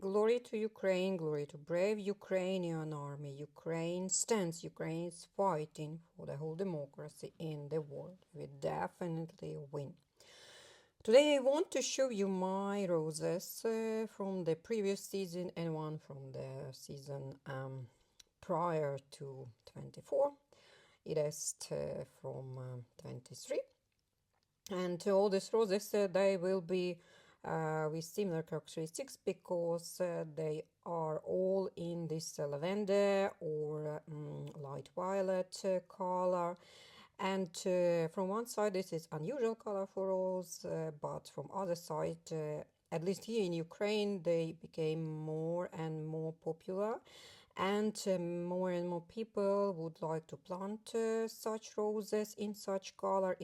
Glory to Ukraine, glory to brave Ukrainian army. Ukraine stands, Ukraine is fighting for the whole democracy in the world. We definitely win. Today I want to show you my roses from the previous season and one from the season prior to 24. It is from 23. And all these roses, they will be with similar characteristics because they are all in this lavender or light violet color. And from one side, this is unusual color for rose, but from other side, at least here in Ukraine, they became more and more popular, and more and more people would like to plant such roses in such color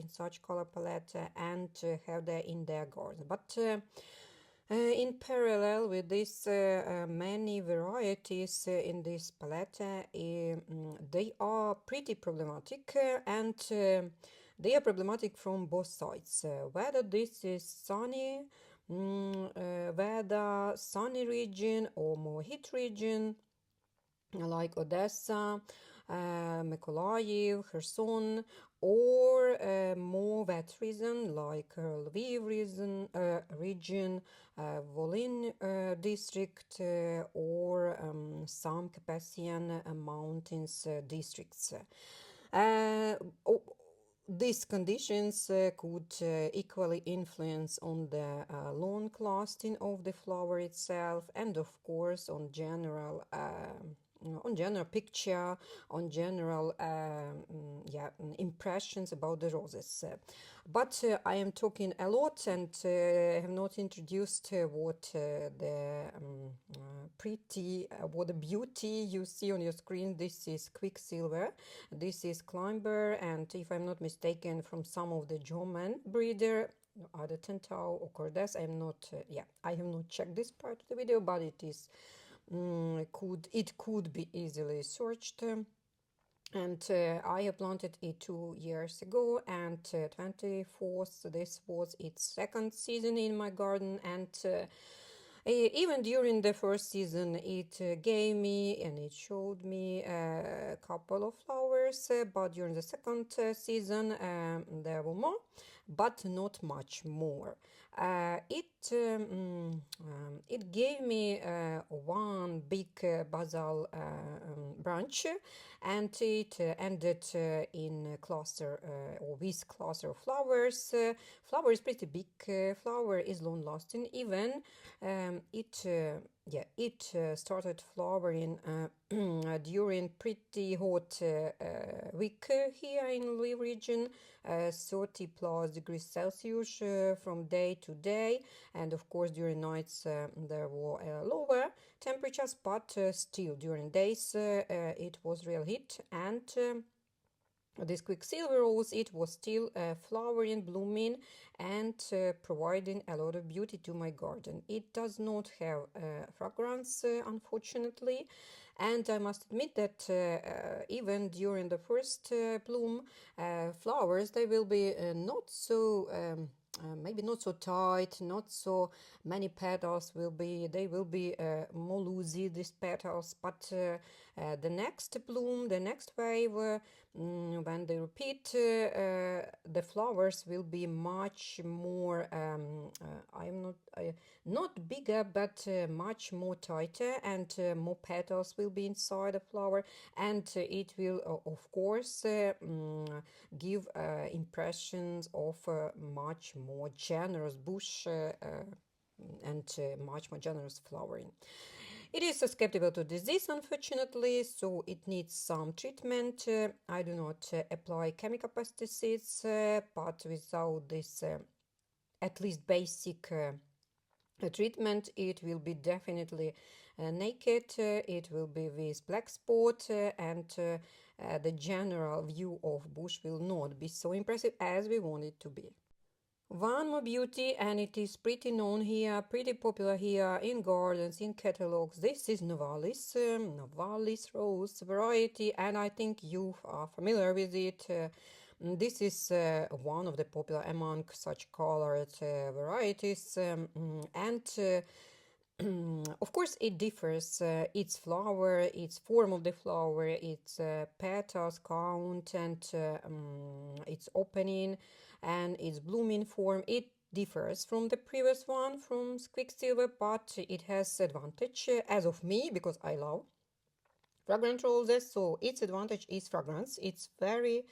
palette, and have them in their garden. But in parallel with this, many varieties in this palette, they are pretty problematic, and they are problematic from both sides. Whether this is sunny, whether sunny region or more heat region, like Odessa, Mykolaiv, Kherson, or more wet region like Lviv region, Volyn district, or some Carpathian Mountains districts. These conditions could equally influence on the long lasting of the flower itself, and of course on general picture, on general impressions about the roses. But I am talking a lot and have not introduced what the beauty you see on your screen. This is quicksilver, this is climber, and if I'm not mistaken, from some of the German breeder, either Tentau or Cordes. I have not checked this part of the video, but it is it could be easily searched. And I have planted it 2 years ago, and 24th, this was its second season in my garden, and even during the first season it gave me and it showed me a couple of flowers, but during the second season there were more, but not much more. It gave me one big basal branch, and it ended in cluster or with cluster of flowers. Flower is pretty big. Flower is long lasting. Even it started flowering during pretty hot week here in Lviv region, 30 plus degrees Celsius from day to day, and of course during nights there were lower temperatures, but still during days it was real heat. And this quicksilver rose, it was still flowering, blooming, and providing a lot of beauty to my garden. It does not have fragrance, unfortunately, and I must admit that even during the first bloom, flowers, they will be not so maybe not so tight, not so many petals they will be more loosey, these petals, but the next bloom, the next wave, when they repeat, the flowers will be much more, not bigger, but much more tighter, and more petals will be inside the flower, and it will, of course, give impressions of much more generous bush and much more generous flowering. It is susceptible to disease, unfortunately, so it needs some treatment. I do not apply chemical pesticides, but without this at least basic treatment, it will be definitely naked. It will be with black spot, and the general view of bush will not be so impressive as we want it to be. One more beauty, and it is pretty known here, pretty popular here in gardens, in catalogs. This is Novalis, Novalis rose variety, and I think you are familiar with it. This is one of the popular among such colored varieties, and Of course, it differs. Its flower, its form of the flower, its petals count, and its opening, and its blooming form. It differs from the previous one, from quicksilver, but it has advantage as of me because I love fragrant roses. So its advantage is fragrance. It's very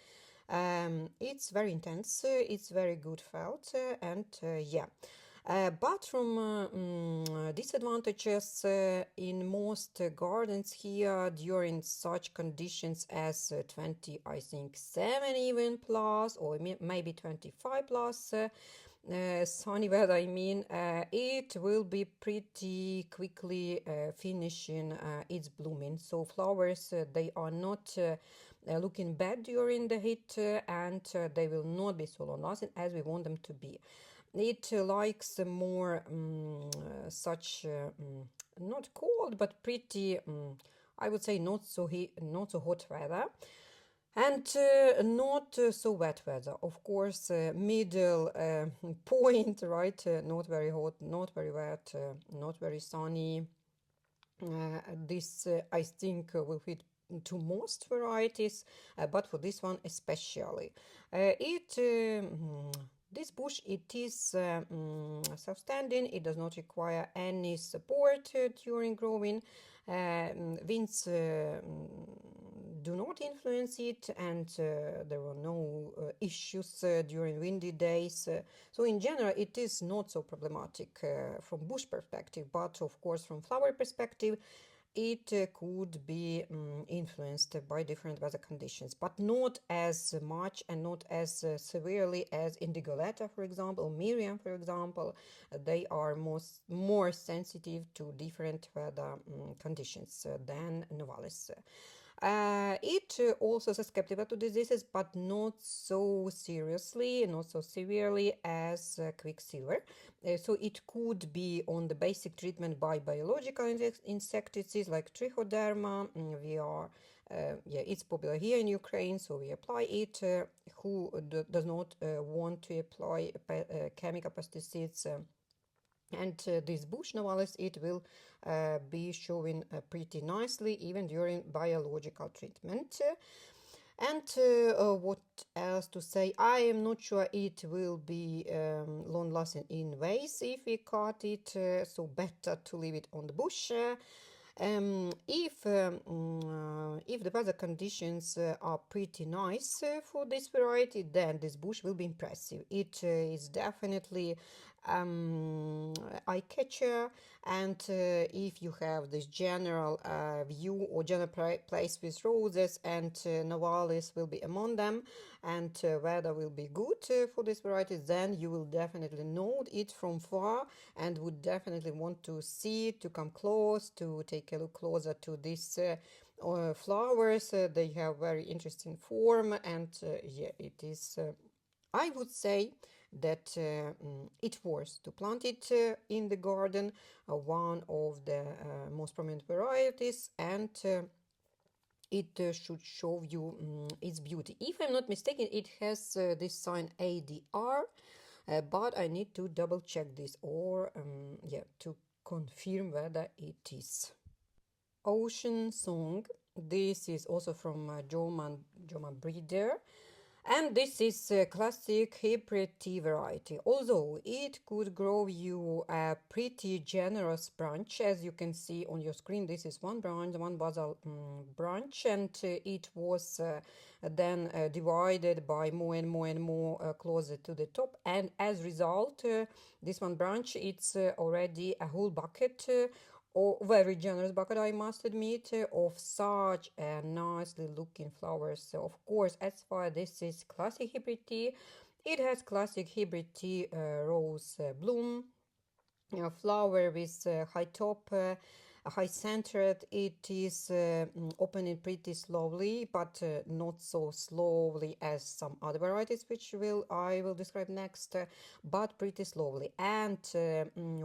intense. It's very good felt, and yeah. But from disadvantages in most gardens here during such conditions as 20, I think 7 even plus, or maybe 25 plus sunny weather, I mean, it will be pretty quickly finishing its blooming. So flowers, they are not looking bad during the heat, and they will not be so long lasting as we want them to be. It likes more such not cold but pretty, I would say not so not so hot weather, and not so wet weather. Of course, middle point, right? Not very hot, not very wet, not very sunny. This I think will fit to most varieties, but for this one especially. This bush, it is self-standing. It does not require any support during growing. Winds do not influence it, and there were no issues during windy days. So in general, it is not so problematic from bush perspective, but of course from flower perspective, it could be influenced by different weather conditions, but not as much and not as severely as indigoletta, for example, or Miriam, for example. They are more sensitive to different weather conditions than Novalis. It also susceptible to diseases, but not so seriously, not so severely as quicksilver. So it could be on the basic treatment by biological insecticides like trichoderma. It's popular here in Ukraine, so we apply it. Who does not want to apply chemical pesticides? And this bush novalis, it will be showing pretty nicely even during biological treatment. And what else to say? I am not sure it will be long lasting in vase if we cut it, so better to leave it on the bush. If the weather conditions are pretty nice for this variety, then this bush will be impressive. It is definitely eye catcher, and if you have this general view or general place with roses, and novalis will be among them, and weather will be good for this variety, then you will definitely know it from far and would definitely want to see it, to come close, to take a look closer to these flowers. They have very interesting form, and yeah, it is, I would say that it was to plant it in the garden, one of the most prominent varieties, and it should show you its beauty. If I'm not mistaken, it has this sign ADR, but I need to double check this, or to confirm whether it is. Ocean Song. This is also from German breeder. And this is a classic hybrid tea variety. Although it could grow you a pretty generous branch, as you can see on your screen. This is one branch, one basal branch, and it was then divided by more and more and more closer to the top. And as a result, this one branch, it's already a whole bucket or very generous bucket, I must admit, of such nicely looking flowers. So of course, as far as this is classic hybrid tea, it has classic hybrid tea rose bloom, flower with high top, high-centered. It is opening pretty slowly, but not so slowly as some other varieties, which I will describe next, but pretty slowly. And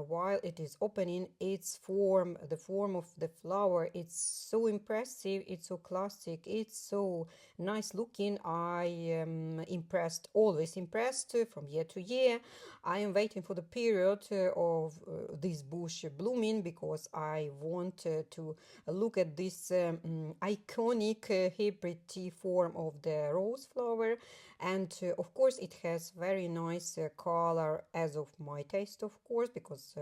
while it is opening, its form, the form of the flower, it's so impressive, it's so classic, it's so nice looking. I am impressed, always impressed from year to year. I am waiting for the period of this bush blooming, because I want to look at this iconic hybrid tea form of the rose flower. And of course it has very nice color, as of my taste, of course, because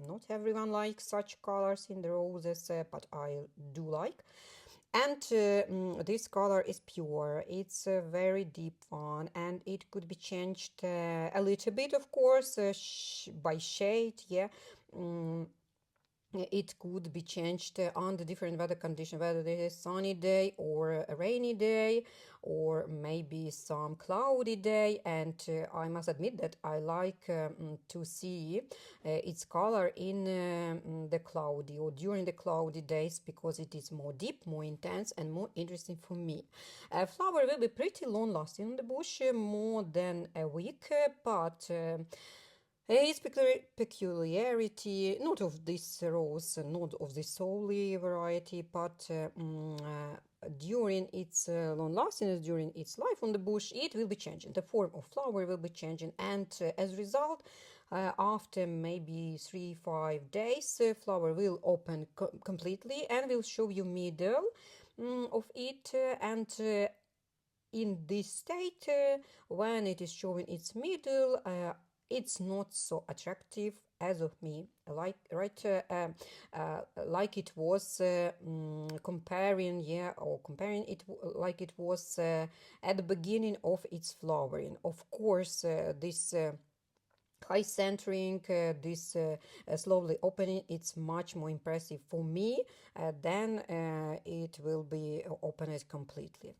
not everyone likes such colors in the roses, but I do like. And this color is pure. It's a very deep one, and it could be changed a little bit, of course, by shade. Yeah. Mm, it could be changed on the different weather condition, whether it is a sunny day or a rainy day, or maybe some cloudy day. And I must admit that I like to see its color in the cloudy or during the cloudy days, because it is more deep, more intense, and more interesting for me. A flower will be pretty long lasting in the bush, more than a week, but its peculiarity, not of this rose, not of this solely variety, but during its long lastingness, during its life on the bush, it will be changing. The form of flower will be changing, and as a result, after maybe 3-5 days, flower will open completely and will show you middle of it, and in this state, when it is showing its middle, it's not so attractive as of me, like like it was comparing, yeah, or comparing it like it was at the beginning of its flowering. Of course, this high centering, this slowly opening, it's much more impressive for me than it will be opened completely.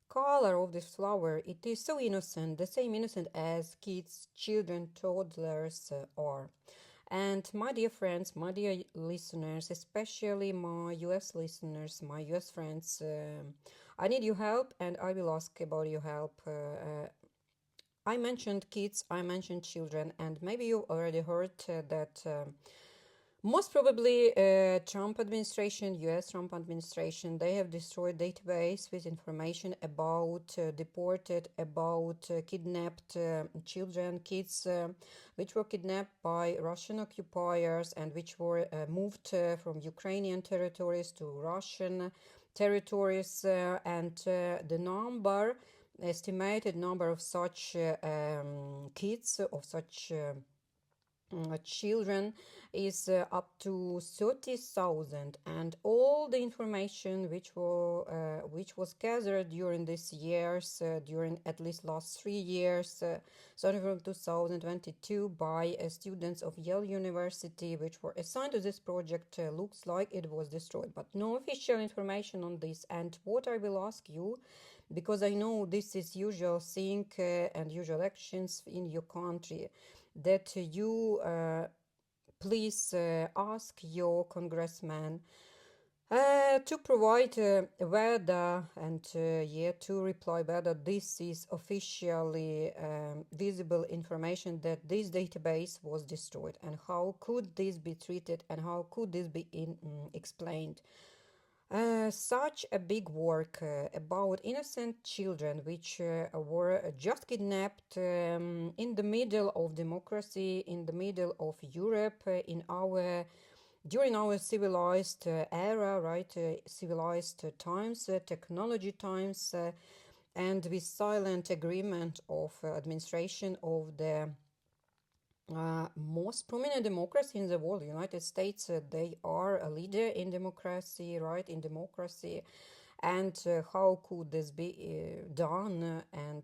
Color of this flower, it is so innocent, the same innocent as kids, children, toddlers are. And my dear friends, my dear listeners, especially my US listeners, my US friends, I need your help, and I will ask about your help. I mentioned kids, I mentioned children, and maybe you already heard that most probably Trump administration, US Trump administration, they have destroyed database with information about deported, about kidnapped children, kids, which were kidnapped by Russian occupiers and which were moved from Ukrainian territories to Russian territories, and the estimated number of such kids, of such children, is up to 30,000, and all the information which was gathered during these years, during at least last 3 years, starting from 2022, by students of Yale University, which were assigned to this project, looks like it was destroyed, but no official information on this. And what I will ask you, because I know this is usual thing and usual actions in your country, that you please ask your congressman to provide whether, and yeah, to reply whether this is officially visible information that this database was destroyed, and how could this be treated, and how could this be explained. Such a big work about innocent children which were just kidnapped in the middle of democracy, in the middle of Europe, during our civilized era, right? Civilized times, technology times, and with silent agreement of administration of the most prominent democracy in the world, the United States. They are a leader in democracy, right? In democracy. And how could this be done, and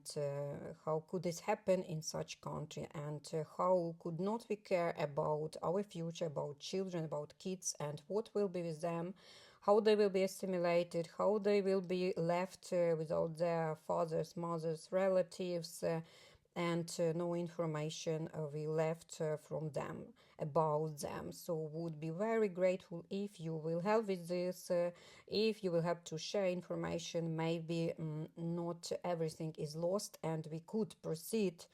how could this happen in such country, and how could not we care about our future, about children, about kids, and what will be with them, how they will be assimilated, how they will be left without their fathers, mothers, relatives, and no information we left from them about them. So would be very grateful if you will help with this, if you will have to share information. Maybe not everything is lost and we could proceed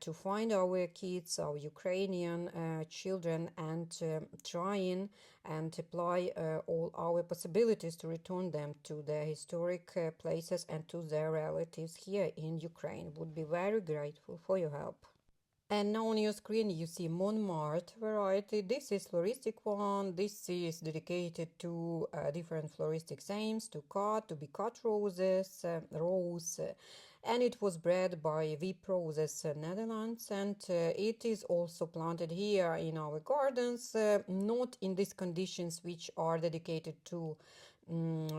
to find our kids, our Ukrainian children, and trying and apply all our possibilities to return them to their historic places and to their relatives here in Ukraine. Would be very grateful for your help. And now on your screen you see Montmartre variety. This is floristic one. This is dedicated to different floristic aims, to be cut roses, rose, and it was bred by Vip Roses Netherlands, and it is also planted here in our gardens, not in these conditions which are dedicated to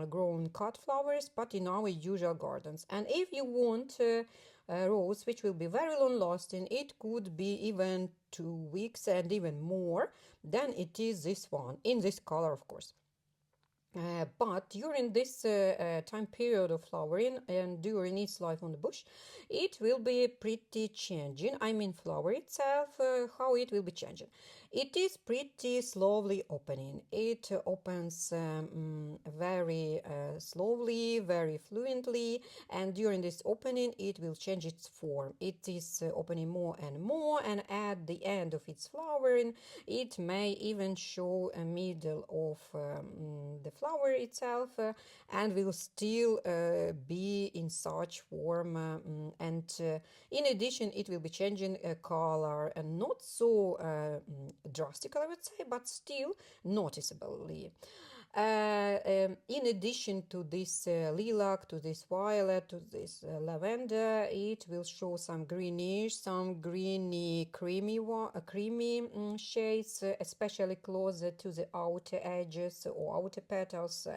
grown cut flowers, but in our usual gardens. And if you want rose which will be very long lasting, it could be even 2 weeks and even more, then it is this one in this color, of course. But during this time period of flowering and during its life on the bush, it will be pretty changing. I mean flower itself, how it will be changing. It is pretty slowly opening. It opens very slowly, very fluently, and during this opening it will change its form. It is opening more and more, and at the end of its flowering it may even show a middle of the flower itself, and will still be in such form, and in addition it will be changing color, and not so drastic, I would say, but still noticeably. In addition to this lilac, to this violet, to this lavender, it will show some greenish, some greeny creamy shades, especially closer to the outer edges or outer petals.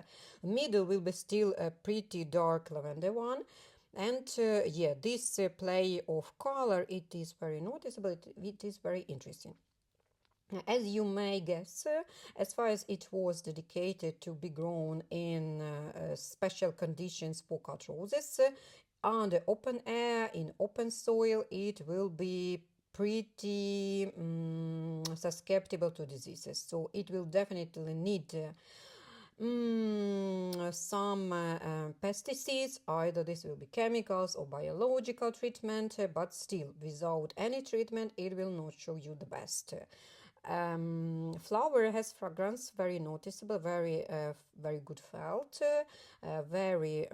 Middle will be still a pretty dark lavender one. And yeah, this play of color, it is very noticeable, it is very interesting. As you may guess, as far as it was dedicated to be grown in special conditions for cut roses, on the open air, in open soil, it will be pretty susceptible to diseases. So it will definitely need some pesticides. Either this will be chemicals or biological treatment, but still, without any treatment, it will not show you the best. Flower has fragrance, very noticeable, very very good felt, very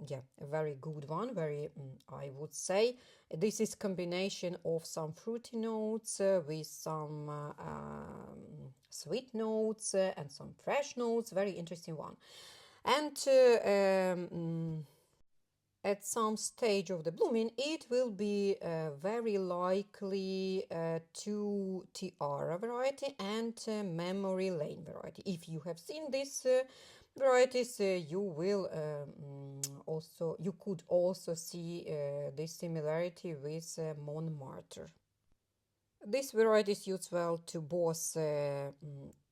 yeah, a very good one, very I would say this is combination of some fruity notes with some sweet notes and some fresh notes, very interesting one. And at some stage of the blooming, it will be very likely to tiara variety and memory lane variety. If you have seen these varieties, you could also see this similarity with Montmartre. This variety suits well to both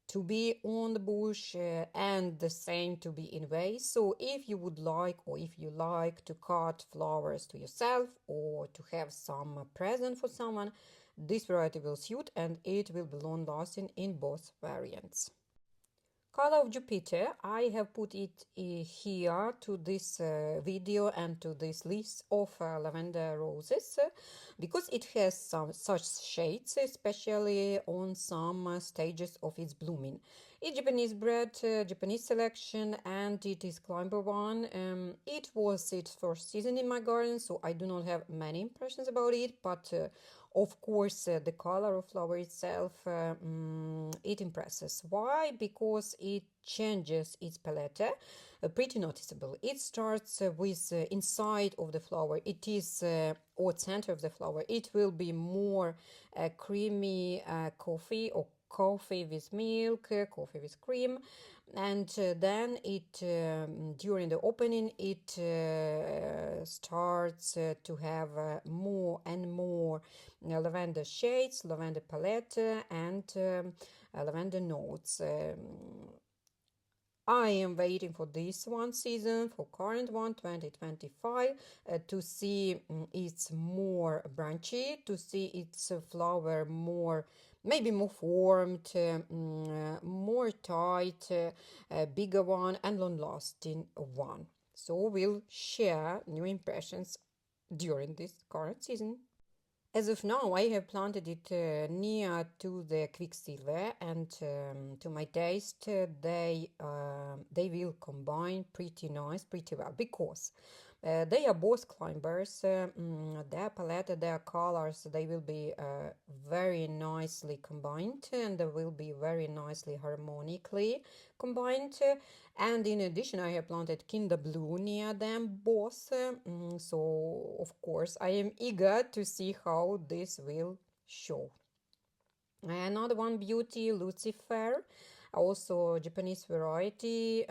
to be on the bush and the same to be in vase. So if you would like, or if you like to cut flowers to yourself or to have some present for someone, this variety will suit, and it will be long lasting in both variants. Color of Jupiter, I have put it here to this video and to this list of lavender roses because it has some such shades, especially on some stages of its blooming. It's Japanese bred, Japanese selection, and it is climber one. It was its first season in my garden, so I do not have many impressions about it, but of course, the color of flower itself, it impresses. Why? Because it changes its palette, pretty noticeable. It starts with inside of the flower. It is, or center of the flower, it will be more creamy coffee, or coffee with milk, coffee with cream, and then it during the opening it starts to have more and more lavender shades, lavender palette, and lavender notes. I am waiting for this one season, for current one, 2025, to see it's more branchy, to see its flower more, maybe more formed, more tight, bigger one, and long-lasting one. So we'll share new impressions during this current season. As of now, I have planted it near to the quicksilver, and to my taste, they will combine pretty nice, pretty well, because they are both climbers. Their palette, their colors, they will be very nicely combined, and they will be very nicely harmonically combined. And in addition, I have planted Kinder Blue near them both. So, of course, I am eager to see how this will show. Another one, Beauty, Lucifer, also Japanese variety.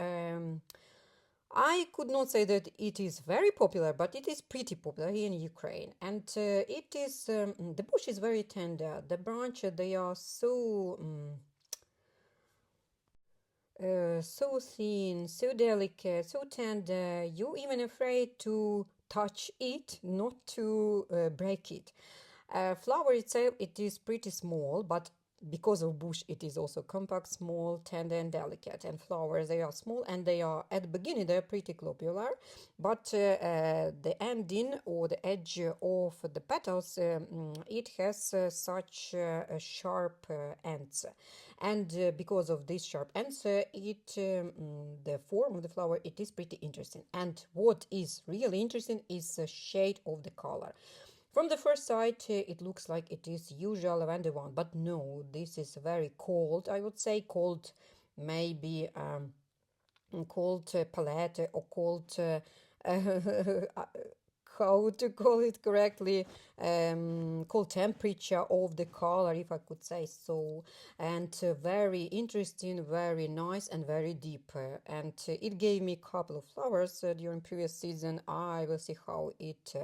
I could not say that it is very popular, but it is pretty popular here in Ukraine. And it is, the bush is very tender. The branch, they are so thin, so delicate, so tender. You're even afraid to touch it, not to break it. Flower itself, it is pretty small, but because of bush, it is also compact, small, tender, and delicate. And flowers, they are small, and they are at the beginning they're pretty globular, but the ending or the edge of the petals, it has such sharp ends, and because of these sharp ends, the form of the flower, it is pretty interesting. And what is really interesting is the shade of the color. From the first sight, it looks like it is usual lavender one, but no, this is very cold, I would say, cold, maybe cold palette, or cold, how to call it correctly, cold temperature of the color, if I could say so. And very interesting, very nice, and very deep. And it gave me a couple of flowers during previous season. I will see how it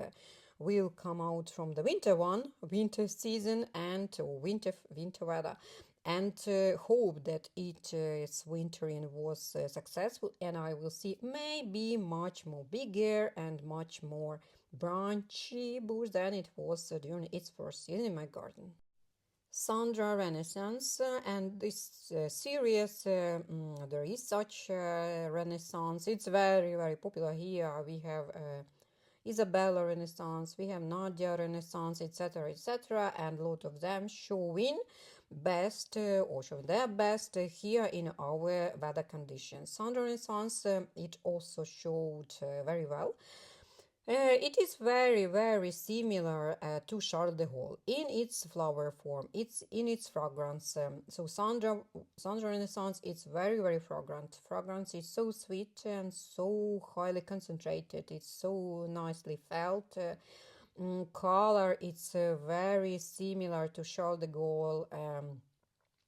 will come out from the winter season, and winter weather, and hope that its wintering was successful, and I will see maybe much more bigger and much more branchy bush than it was during its first season in my garden. Sandra Renaissance, and this series, there is such Renaissance. It's very, very popular here. We have Isabella Renaissance, we have Nadia Renaissance, etc., etc., and a lot of them showing best or showing their best here in our weather conditions. Sandra Renaissance, it also showed very well. It is very, very similar to Charlotte de Gaulle in its flower form, it's in its fragrance. So Sandra Renaissance, it's very, very fragrant. Fragrance is so sweet and so highly concentrated. It's so nicely felt. Color, it's very similar to Charlotte de Gaulle.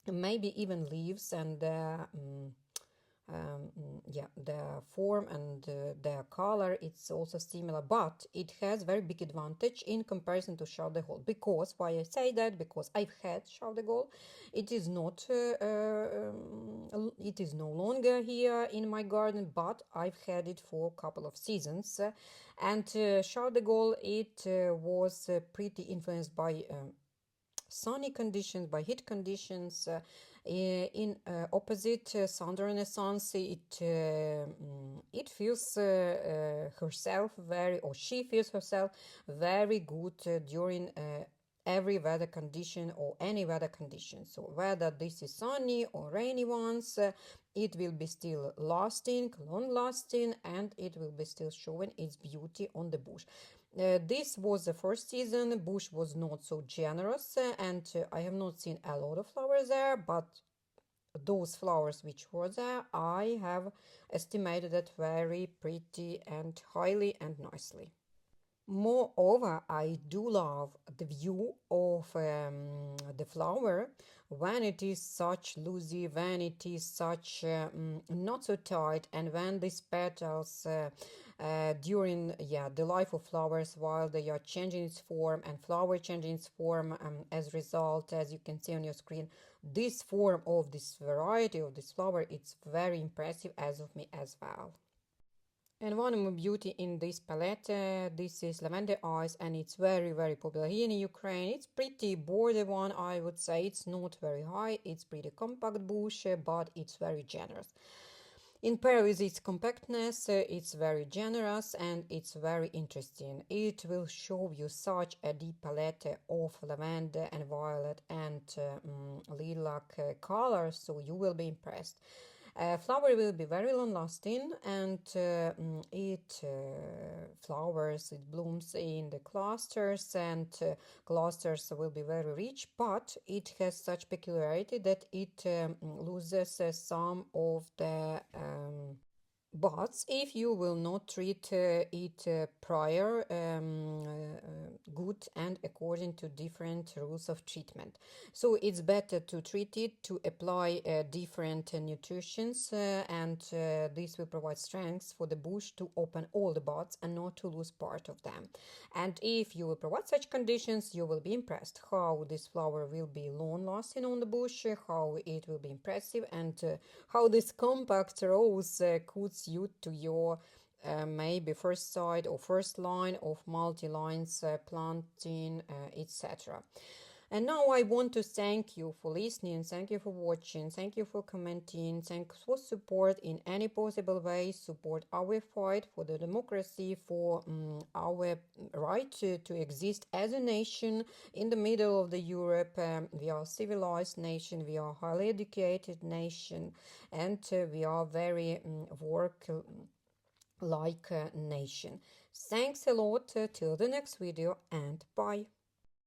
Maybe even leaves, and yeah, the form and the color, it's also similar, but it has very big advantage in comparison to Charles de Gaulle. Because why I say that? Because I've had Charles de Gaulle. It is not it is no longer here in my garden, but I've had it for a couple of seasons, and Charles de Gaulle, it was pretty influenced by sunny conditions, by heat conditions. In opposite Sandra Renaissance, it feels herself very, or she feels herself very good during every weather condition or any weather condition. So whether this is sunny or rainy ones, it will be still lasting, long lasting, and it will be still showing its beauty on the bush. This was the first season. Bush was not so generous, and I have not seen a lot of flowers there, but those flowers which were there, I have estimated it very pretty and highly and nicely. Moreover, I do love the view of the flower when it is such loosey, when it is such not so tight, and when these petals during the life of flowers, while they are changing its form and flower changing its form. As a result, as you can see on your screen, this form of this variety of this flower, it's very impressive as of me as well. And one more beauty in this palette, this is Lavender Eyes, and it's very, very popular here in Ukraine. It's pretty border one, I would say. It's not very high, it's pretty compact bush, but it's very generous. In pair with its compactness, it's very generous and it's very interesting. It will show you such a deep palette of lavender and violet and lilac colors, so you will be impressed. Flower will be very long lasting, and it flowers, it blooms in the clusters, and clusters will be very rich, but it has such peculiarity that it loses some of the buds if you will not treat it prior good and according to different rules of treatment. So it's better to treat it, to apply different nutritions, and this will provide strength for the bush to open all the buds and not to lose part of them. And if you will provide such conditions, you will be impressed how this flower will be long lasting on the bush, how it will be impressive, and how this compact rose could suit to your maybe first side or first line of multi-lines planting, etc. And now I want to thank you for listening, thank you for watching, thank you for commenting, thanks for support in any possible way. Support our fight for the democracy, for our right to exist as a nation in the middle of the Europe. We are a civilized nation, we are a highly educated nation, and we are very work-like nation. Thanks a lot, till the next video, and bye.